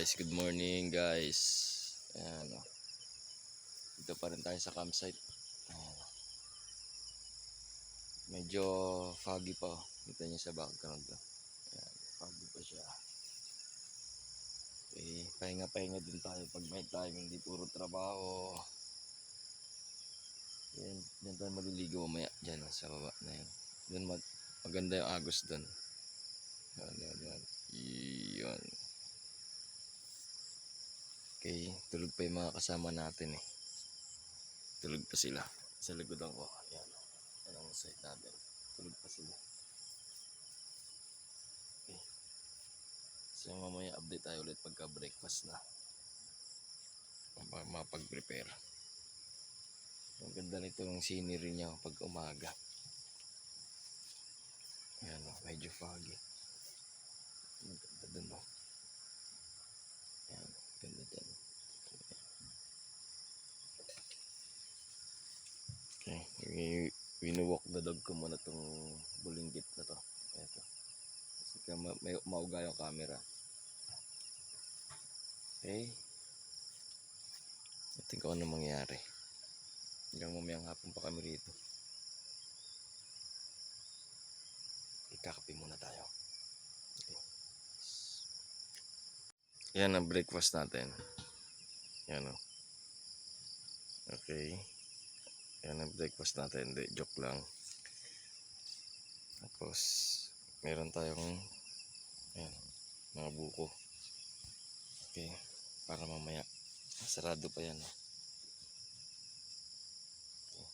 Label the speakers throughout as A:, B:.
A: guys, good morning guys. Ayan, oh. Dito pa rin tayo sa campsite. Ayan. Medyo foggy pa, oh. Kita niyo sa background, oh. Ayan, foggy pa siya. Okay, pahinga-pahinga din tayo pag may time, hindi puro trabaho. Ayan, dyan tayo maliligo mamaya dyan, oh, sa baba na yun. Dyan maganda yung agos dun. Ayan. Iyon. Okay, tulog pa yung mga kasama natin eh. Tulog pa sila. Sa likodan ko. Ayan. Ayan ang site natin. Tulog pa sila. Okay. So mamaya update tayo ulit pagka breakfast na. Mapag-prepare. Ang ganda nito yung scenery niya pag umaga. Ayan o. Medyo foggy. Ang ganda dun o. Ayan. Ganda dun. Okay. Wini-walk the dog ko muna itong bulinggit na to. Ito. Kasi may mauga yung camera. Okay. Tingnan ko ano mangyari. Hanggang mamayang hapon pa kami rito. Ikakape muna tayo. Okay. Yan ang breakfast natin. Yan o. Okay. Yan ang breakfast natin. Hindi, joke lang. Tapos, meron tayong ayan, mga buko. Okay. Para mamaya. Sarado pa yan. Okay.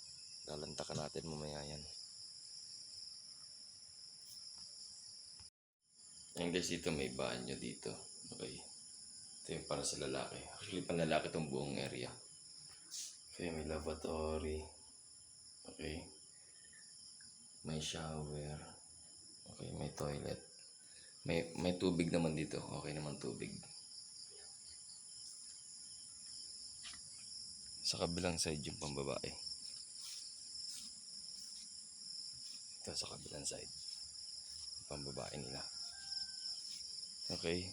A: Lalantakan natin mamaya yan. Yan guys, dito may banyo dito. Okay. Ito yung para sa lalaki. Actually, panlalaki itong buong area. Okay, may lavatory. Okay. May shower. Okay, may toilet. May tubig naman dito. Okay naman tubig. Sa kabilang side yung pambabae. Ito sa kabilang side. Pambabae nila. Okay.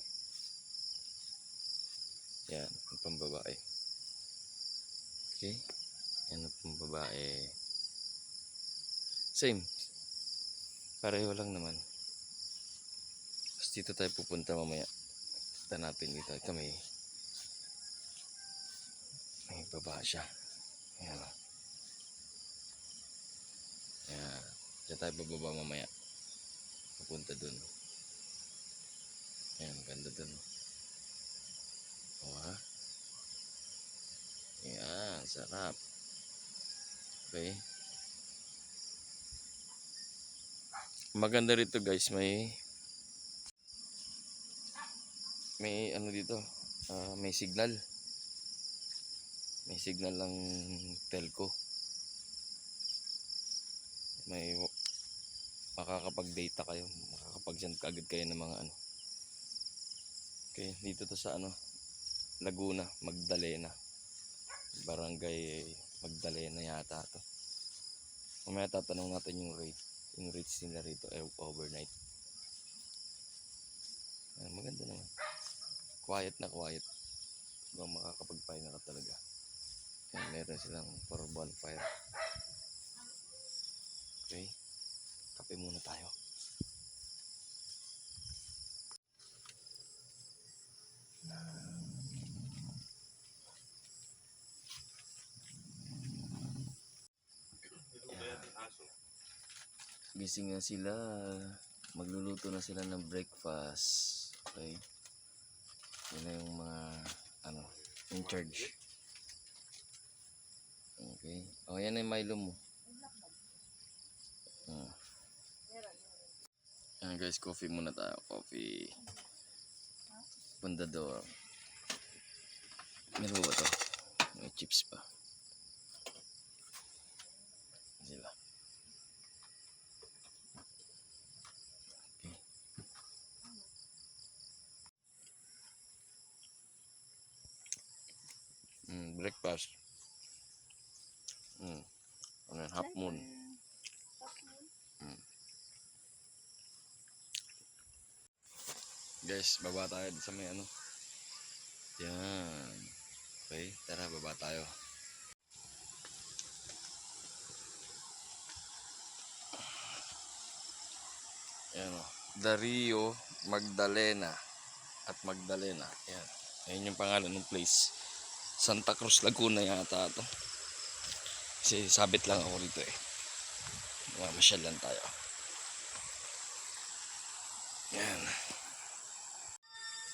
A: Yan, ang pambabae. Okay. Yan ang pambabae. Same. Pareho lang naman. Tapos dito tayo pupunta mamaya. Kita natin dito. Ito may baba siya. Ayan. Ayan. Diyan tayo bababa mamaya. Pupunta dun. Ayan. Ganda dun. O ha. Ayan. Sarap. Okay. Maganda rito guys. May ano dito. May signal. May signal ng telco. May makakapag-data kayo. Makakapag-send kaagad kayo ng mga ano. Okay, dito to sa ano, Laguna, Magdalena. Barangay Magdalena yata to. Mamaya tatanong natin yung rate. Yung rates nila rito overnight. Maganda naman. Quiet na quiet. Bang makakapagpahinga ka talaga. Ayan, meron silang for bonfire. Okay. Kape muna tayo. Gising na sila. Magluluto na sila ng breakfast. Okay. Yun na yung mga ano, in charge. Okay. O, yan na yung Milo mo. Ayan guys, coffee muna tayo. Coffee. Pundador. Meron ba ito? May chips pa. Sila. Okay. Breakfast. Ano yan? Half moon. Guys, baba tayo sa may ano. Yan. Okay, tara, baba tayo. Yan o. Dario Magdalena at Magdalena. Yan. Ayan yung pangalan ng place. Santa Cruz, Laguna yata ito. Kasi sabit lang ako rito eh. Mamasyal lang tayo. Yan.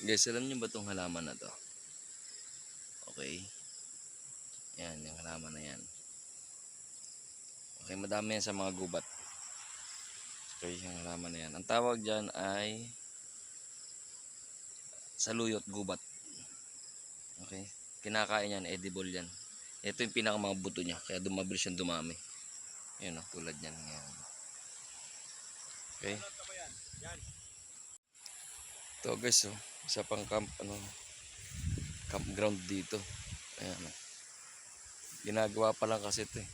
A: Guys, alam niyo ba itong halaman na to? Okay. Yan, yung halaman na yan. Okay, madami yan sa mga gubat. Okay, yung halaman na yan. Ang tawag dyan ay saluyot gubat. Okay. Kinakain yan, edible yan. Ito yung pinaka mga buto niya, kaya dumabilis siyang dumami. Yan o, tulad yan. Yan. Okay. Ito guys, oh, isa pang campground dito. Ayan. Ginagawa pa lang kasi ito eh.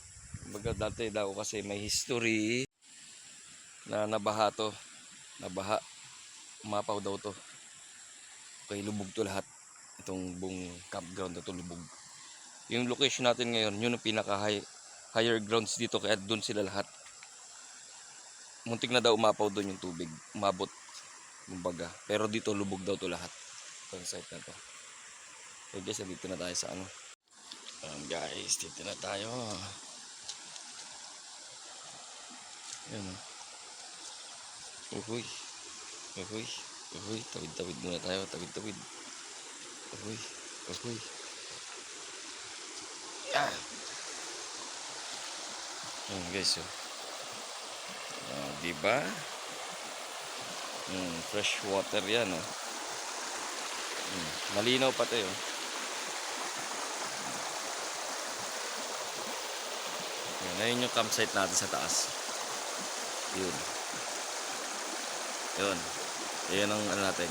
A: Kumbaga dati daw kasi may history na nabaha to. Nabaha. Umapaw daw to. Okay, lubog to lahat. Itong buong campground na to lubog. Yung location natin ngayon, yun ang pinaka higher grounds dito kaya doon sila lahat. Muntik na daw umapaw doon yung tubig. Umabot. Kumbaga. Pero dito lubog daw to lahat. Itong site na to. So guys, dito na tayo sa ano. Guys, dito na tayo. Ayan o. Uhuy. Uhuy. Uhuy. Tawid-tawid muna tayo. Tawid-tawid. Uhuy. Uhuy. Yan. Ayan guys o. Diba? Fresh water yan o. Malinaw pa tayo. Ngayon yung campsite natin sa taas. Yun. Yun. Ayan ang ano natin.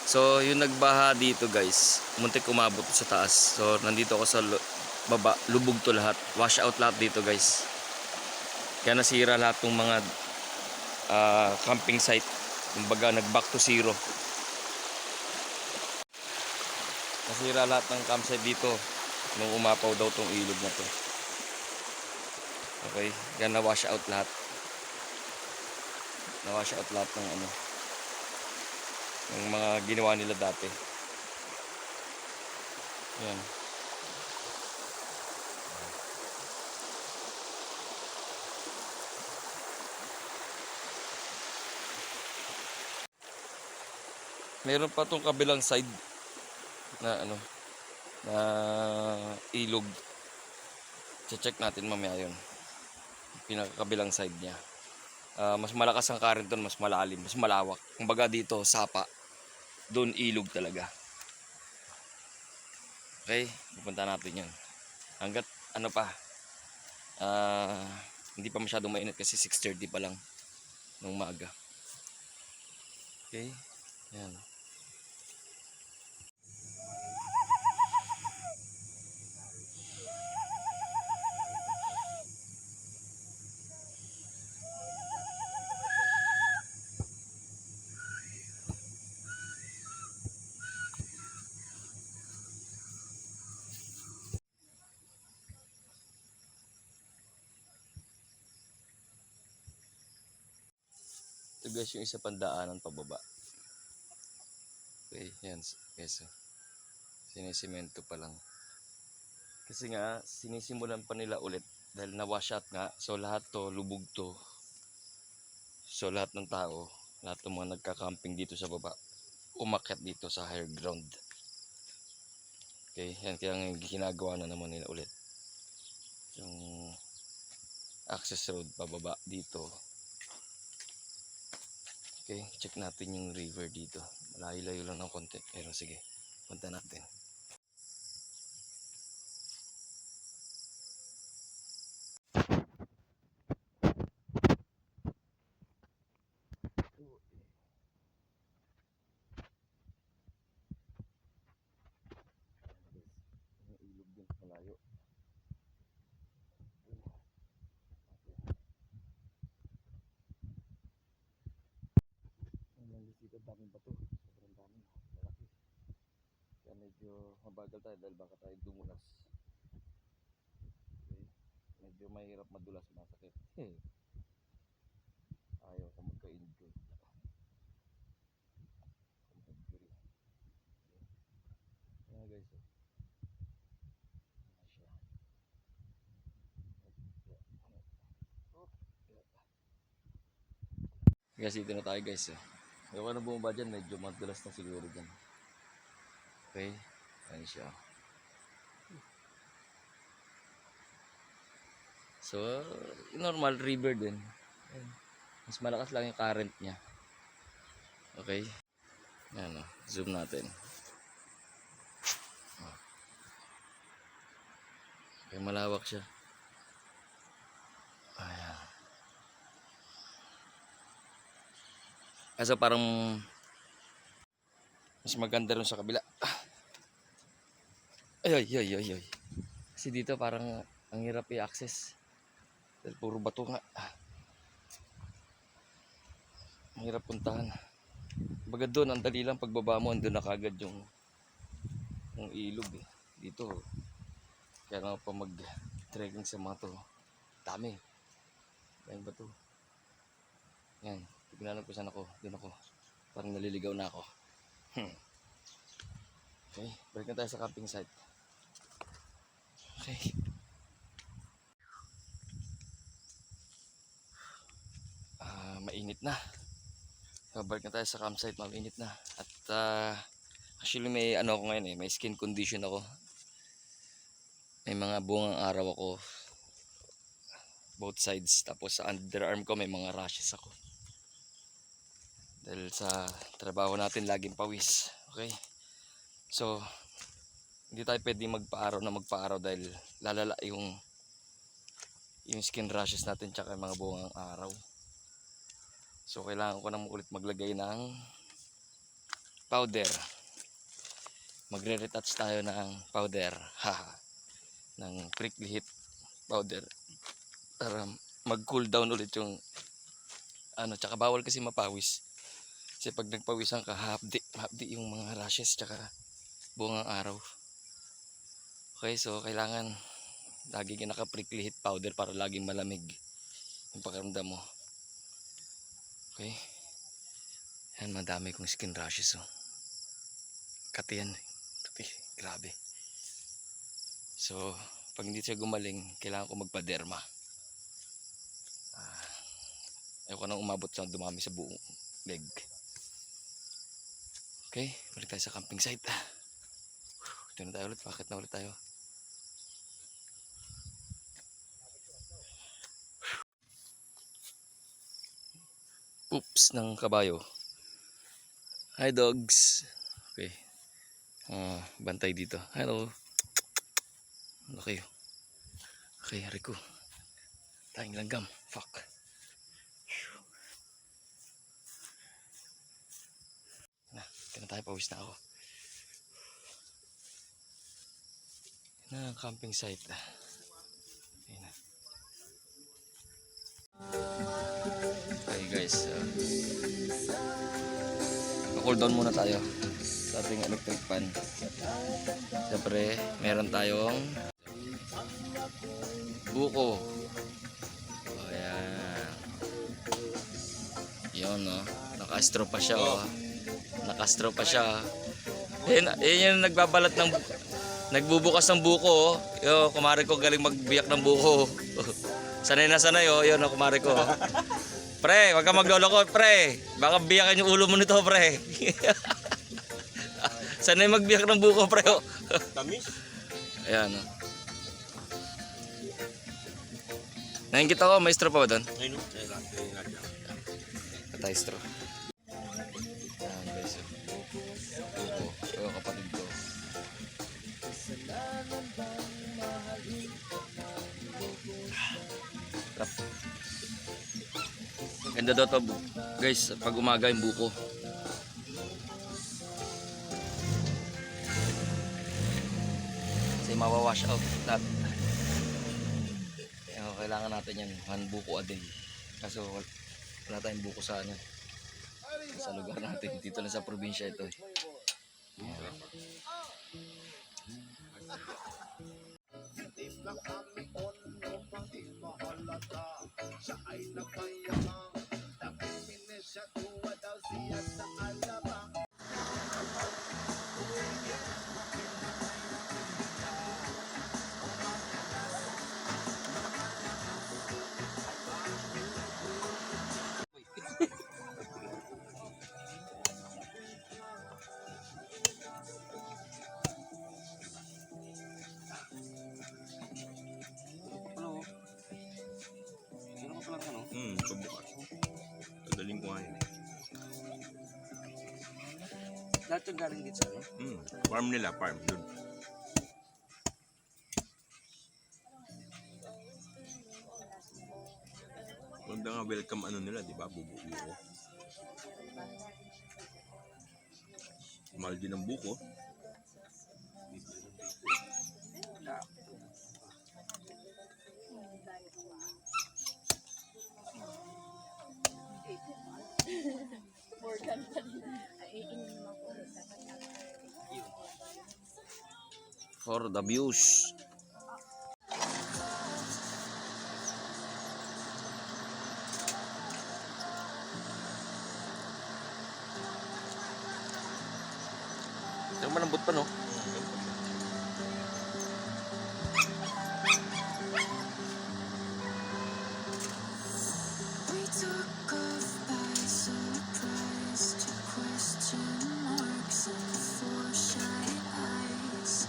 A: So yung nagbaha dito guys, muntik umabot sa taas. So nandito ako sa baba, lubog to lahat. Wash out lahat dito guys. Kaya nasira lahat ng mga camping site. Kumbaga nag back to zero. Nasira lahat ng campsite dito nung umapaw daw tong ilog na to. Okay, kaya na-wash out lahat. Na-wash out lahat ng ano, ng mga ginawa nila dati. Yan. Meron pa tong kabilang side na ano, na ilog. Check natin mamaya yun. Pinakakabilang side niya. Mas malakas ang current doon, mas malalim, mas malawak. Kumbaga dito, sapa. Doon ilog talaga. Okay, pupunta natin yun. Hanggat ano pa, hindi pa masyadong mainit kasi 6:30 pa lang ng umaga. Okay, yan. Ito guys yung isa pang daanan pababa. Okay, yan guys. Sinisemento pa lang. Kasi nga, sinisimulan pa nila ulit dahil na-wash out nga. So lahat to, lubog to. So lahat ng tao, lahat ng mga nagka-camping dito sa baba, umakyat dito sa higher ground. Okay, yan kaya ginagawa na naman nila ulit. Yung access road pababa dito. Okay, check natin yung river dito. Malayo-layo lang ng konti. Pero sige, punta natin. Yung ilog din malayo. Ang langis dito, daming bato. Sobrang dami. Malaki. Kaya medyo medyo mabagal tayo dahil baka tayo dumulas. Okay. Medyo mahirap madulas, masakit. Ayaw ko magka-injury. Injury. Ayan guys. Ayan siya. Guys, dito na tayo guys. Ayaw ko na bumaba dyan, medyo madulas na siguro dyan. Okay. Ayan siya. So, normal river din. Ayan. Mas malakas lang yung current niya. Okay. Ayan o. Zoom natin. Okay, malawak siya. Ayan. Kaso parang mas maganda rin sa kabila. Ay, ay, ay, ay, ay. Kasi dito parang ang hirap i-access. Dahil puro bato nga. Ang hirap puntahan. Baga doon, ang dali lang pagbaba mo, andun na kagad yung ilog eh. Dito, kaya nga pa mag-trekking sa mga to. Dami. Dami bato. Yan, tignan ko saan ako. Doon ako. Parang naliligaw na ako. Okay, balik na tayo sa camping site. Okay. Mainit na. So, balik na tayo sa campsite, mainit na. At actually may ano ako ngayon eh, may skin condition ako. May mga bungang araw ako. Both sides. Tapos sa underarm ko may mga rashes ako. Dahil sa trabaho natin laging pawis. Okay. So, hindi tayo pwedeng magpa-araw dahil lalala yung skin rashes natin tsaka yung mga bungang araw. So, kailangan ko na ulit maglagay ng powder. Magre-retouch tayo ng powder. Ng prickly heat powder. Para mag-cool down ulit yung tsaka bawal kasi mapawis. Kasi pag nagpawisan ka, hapdi yung mga rashes tsaka bungang araw. Okay, so kailangan lagi ka naka-prickly heat powder para laging malamig yung pakiramdam mo. Okay. Yan, madami kong skin rashes oh. Kati yan. Kati, grabe. So, pag hindi siya gumaling, kailangan ko magpa-derma. Ayoko nang umabot sa dumami sa buong leg. Okay, balik tayo sa camping site. Ito na tayo ulit, bakit na ulit tayo? Oops, ng kabayo. Hi dogs. Okay. Bantay dito. Hello. Okay. Okay, Rico. Tayong langgam. Fuck. Na tayo, pawis na ako. Na camping site. Ayun na. Okay guys, cool down muna tayo sa ating electric fan. Siyempre, meron tayong buko. Ayan. Yun no, naka-straw pa siya oh. Naka-straw pa siya. Yun yung nagbabalat ng nagbubukas ng buko oh. Yo, kumare ko galing magbiyak ng buko. Sanay na sanay oh, yun oh, kumare ko. Pre, wag ka magloloko, pre. Baka biyakin yung ulo mo nito, pre. Sanay magbiyak ng buko, pre.
B: Tamis?
A: Ayan oh. Nakikita ko, may straw pa ba doon?
B: Ayun,
A: Patay straw. Ayan guys. Buko. Ito kapatid ko. Ganda daw to guys pag umaga yung buko. Kasi mawawash out lahat. Kailangan natin yan, 1 buko a day. Kaso wala tayong buko sa sa lugar natin. Dito lang sa probinsya ito. Ano? Sino ka palang ano?
B: Pabukas. Tadaling ko nga yun.
A: Lahat yung galing dito sa ano?
B: Farm nila, farm. Dun. Ganda nga welcome ano nila, di ba? Buko. Mahal din ang buko.
A: For the views. Pero malambot pa, no?
C: We took off by surprise to question marks and four shy eyes.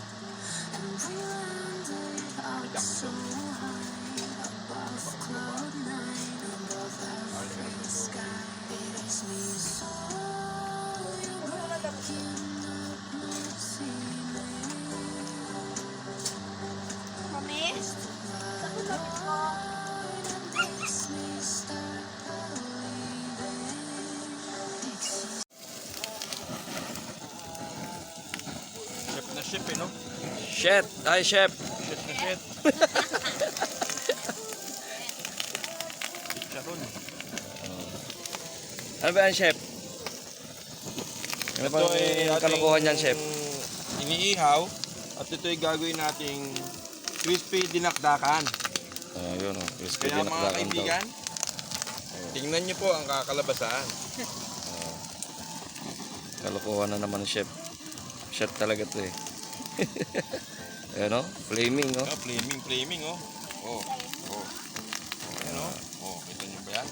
C: And we landed out so high above cloud nine, above every sky. It makes me so you're breaking up my ceiling.
D: Mami? Takot ako.
C: Makes me start believing.
B: Chef na chef eh, no?
A: Chef! Hi, chef!
B: Chef na chef. Chicharon.
A: Ano ba yan, chef? Ano ba yung kalokohan niyan, chef?
B: Iniihaw. At ito'y gagawin nating crispy dinakdakan.
A: Yun, oh. Crispy
B: Kaya mga
A: dinakdakan daw.
B: kaibigan, tingnan niyo po ang kakalabasan.
A: Kalokohan na naman, chef. Chef talaga to eh. Ayan, oh. Flaming, oh.
B: Flaming, oh. Oh. Ayan, oh. Oh, kita niyo ba yan?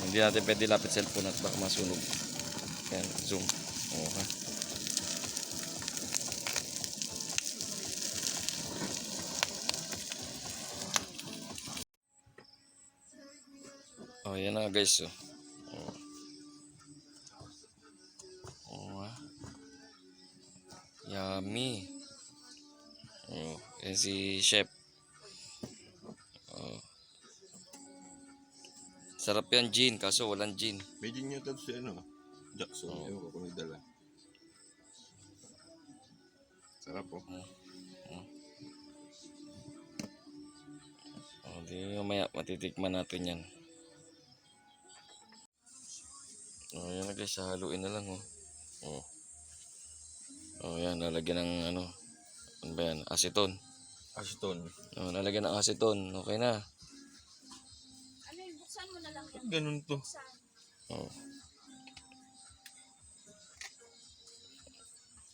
A: Hindi natin pwede lapit cellphone at baka masunog. Yan, zoom. Oh, ha. Oh, yan na guys, oh. Oh, ha. Yummy. Oh, yan si chef. Oh. Sarap yan, gin, kaso walang gin.
B: Medyo nyo ito si ano, Jackson.
A: Oh.
B: Ewan ko kung may dala. Sarap po.
A: Oh, di mamaya matitikman natin yan. Oh, yan na guys, haluin na lang, oh. Oh. Oh, yan, lalagyan ng ano ba yan? Aceton.
B: Aceton.
A: Oh, lalagyan ng aceton. Okay na.
D: Ano yun? Buksan mo na lang yan.
B: Ganun to.
D: Buksan.
A: Oh.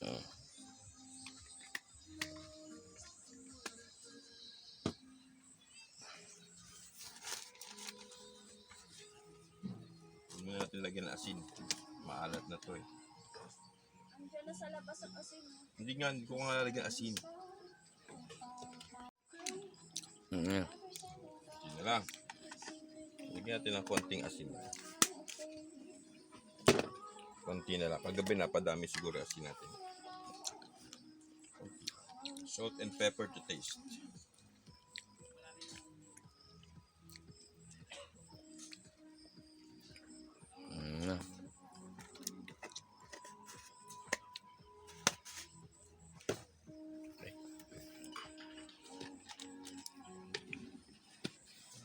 A: Oh.
B: Huwag muna natin lagyan ng asin. Maalat na to eh.
D: Andiyan na sa labas ang asin.
B: Hindi ko nga lalagyan asin.
A: Yeah.
B: Asin na lang. Lagyan natin ng konting asin. Konti na lang. Paggabi na, padami siguro asin natin. Salt and pepper to taste.
A: Yeah.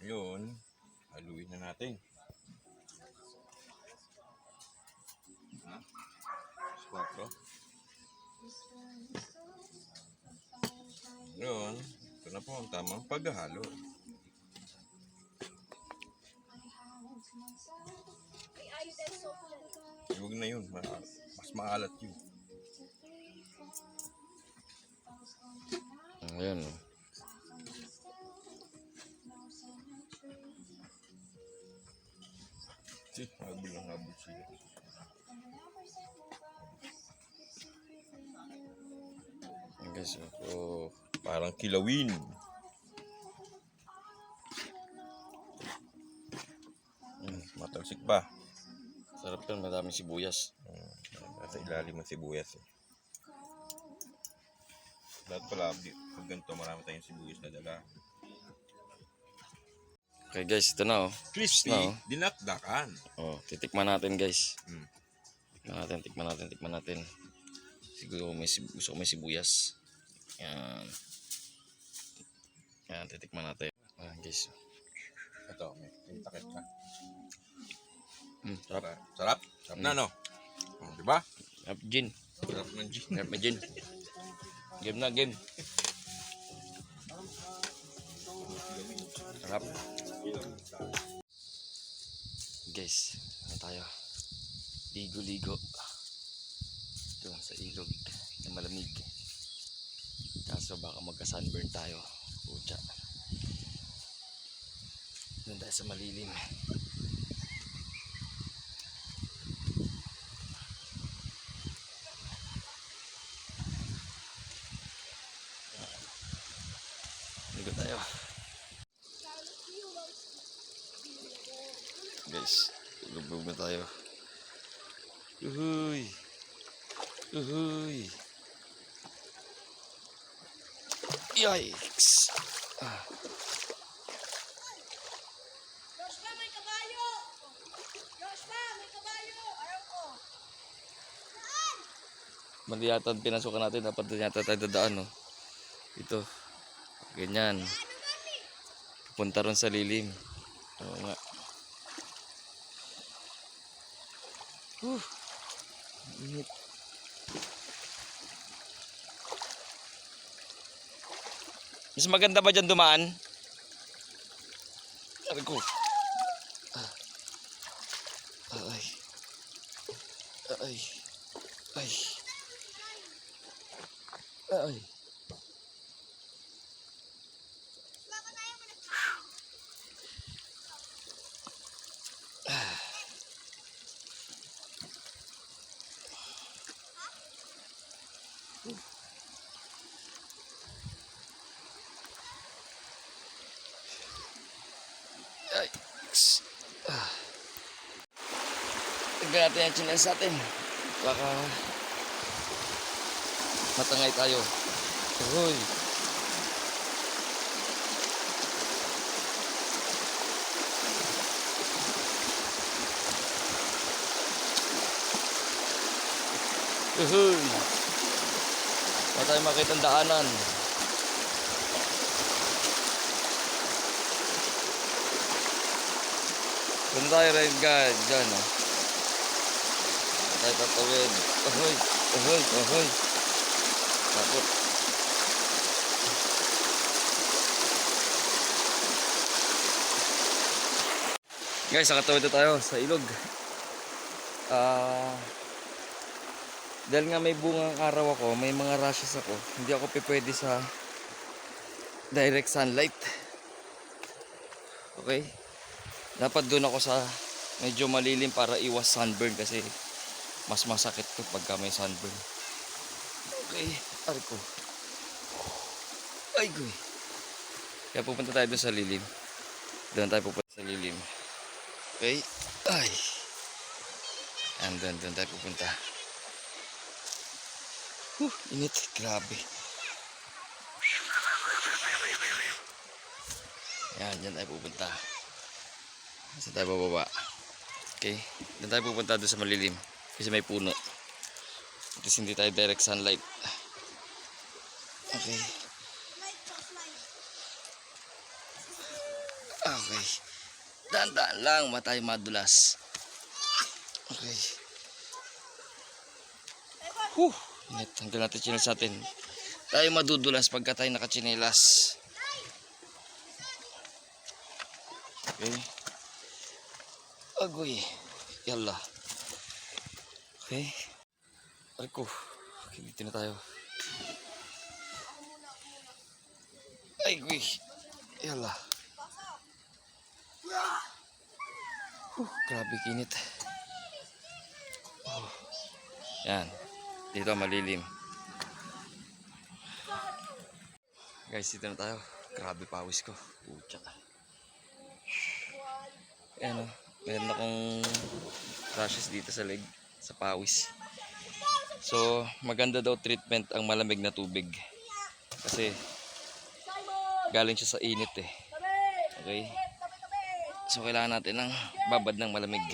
B: Yun. Haluin na natin. Ha? Squatro. Yun. Ito na po ang tamang paghahalo. na yun. Mas maalat yun.
A: Ayan. Oh.
B: Habol lang habol sila.
A: Ayan guys. Oh.
B: Parang kilawin. Matalsik ba?
A: Sarap yan. Madaming sibuyas.
B: Nasa ilalim ng sibuyas eh. Lahat pala, pag ganito marami tayong sibuyas na dala.
A: Okay guys, ito na oh.
B: Crispy,
A: Na, oh.
B: dinakdakan.
A: Oh, titikman natin guys.
B: Mm.
A: Tikman natin. Siguro gusto ko may sibuyas. Yan. Yan, titikman natin. Ayan guys.
B: Ito, may takit ka.
A: Sarap.
B: Sarap? Sarap na no? Oh, diba?
A: Sarap gin.
B: Sarap ng gin.
A: Sarap na gin. Game na, game. Sarap. Guys, ano tayo? Ligo-ligo. Doon sa ilog na malamig. Kaso baka magka-sunburn tayo. Pucha. Doon tayo sa malilim. Ligo tayo. Guys, lubog na tayo. Uhuy. Uhuy. Yikes.
D: Joshua, may kabayo! Joshua, may kabayo! Ayaw ko!
A: Mali yata ang pinasukan natin. Dapat doon yata tayo dadaan, no? Ito. Ganyan. Pupunta ron sa lilim. Oo nga. Init. Mas maganda ba dyan dumaan? Sabi ko. Ay. Ay. Ay. Ay. Ay. Tignan natin yung chinelas natin. Baka matangay tayo. Uy. Uy. Wala tayo makita ang daanan. Doon tayo rin guys, dyan oh. Tayo tatawid. Ahoy, ahoy, ahoy. Takot. Guys, nakatawid na tayo sa ilog. Dahil nga may bungang araw ako, may mga rashes ako. Hindi ako pwede sa direct sunlight. Okay? Dapat doon ako sa medyo malilim para iwas sunburn kasi mas masakit to pagka may sunburn. Okay, ari ko. Ay, goy. Kaya pupunta tayo doon sa lilim. Doon tayo pupunta sa lilim. Okay? Ay. And doon tayo pupunta. Init. Grabe. Yan, dyan tayo pupunta. Saan tayo bababa? Okay, doon tayo pupunta doon sa malilim kasi may puno. At least hindi tayo direct sunlight. Okay. Okay. Daan-daan lang, mata tayo madulas. Okay. Init, hanggang natin chinelas natin. Tayo madudulas pagka tayo nakachinelas. Okay. Agoy. Yalla. Okay. Arko. Okay, dito na tayo. Ay, guy. Yala. Grabe kinit. Yan. Dito malilim. Guys, dito na tayo. Grabe pawis ko. Pucha. Ayan o. Meron akong rashes dito sa leg. Sa pawis. So, maganda daw treatment ang malamig na tubig. Kasi, galing siya sa init eh. Okay? So, kailangan natin ng babad ng malamig.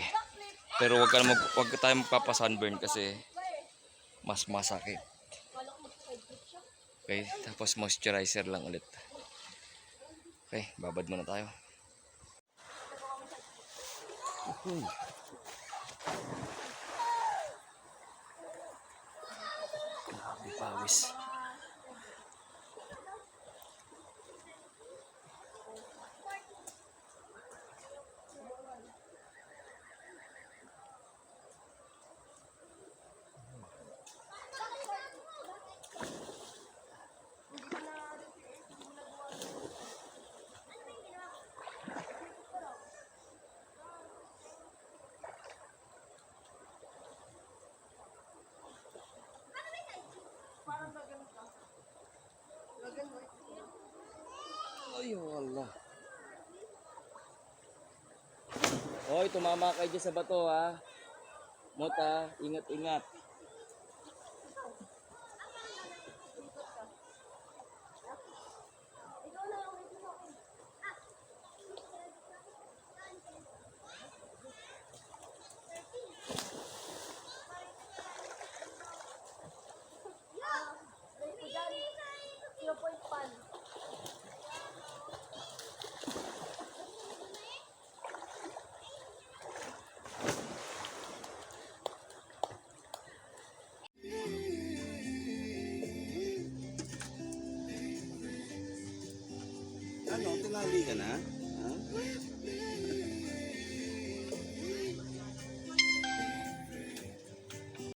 A: Pero wag tayo magpapa-sunburn kasi mas masakit. Okay? Tapos moisturizer lang ulit. Okay, babad muna tayo. Grabe pawis. Ay, wala. Hoy, tumama kayo dyan sa bato ha. Mota, ingat-ingat.
B: Ano, tinali ka na? Ha?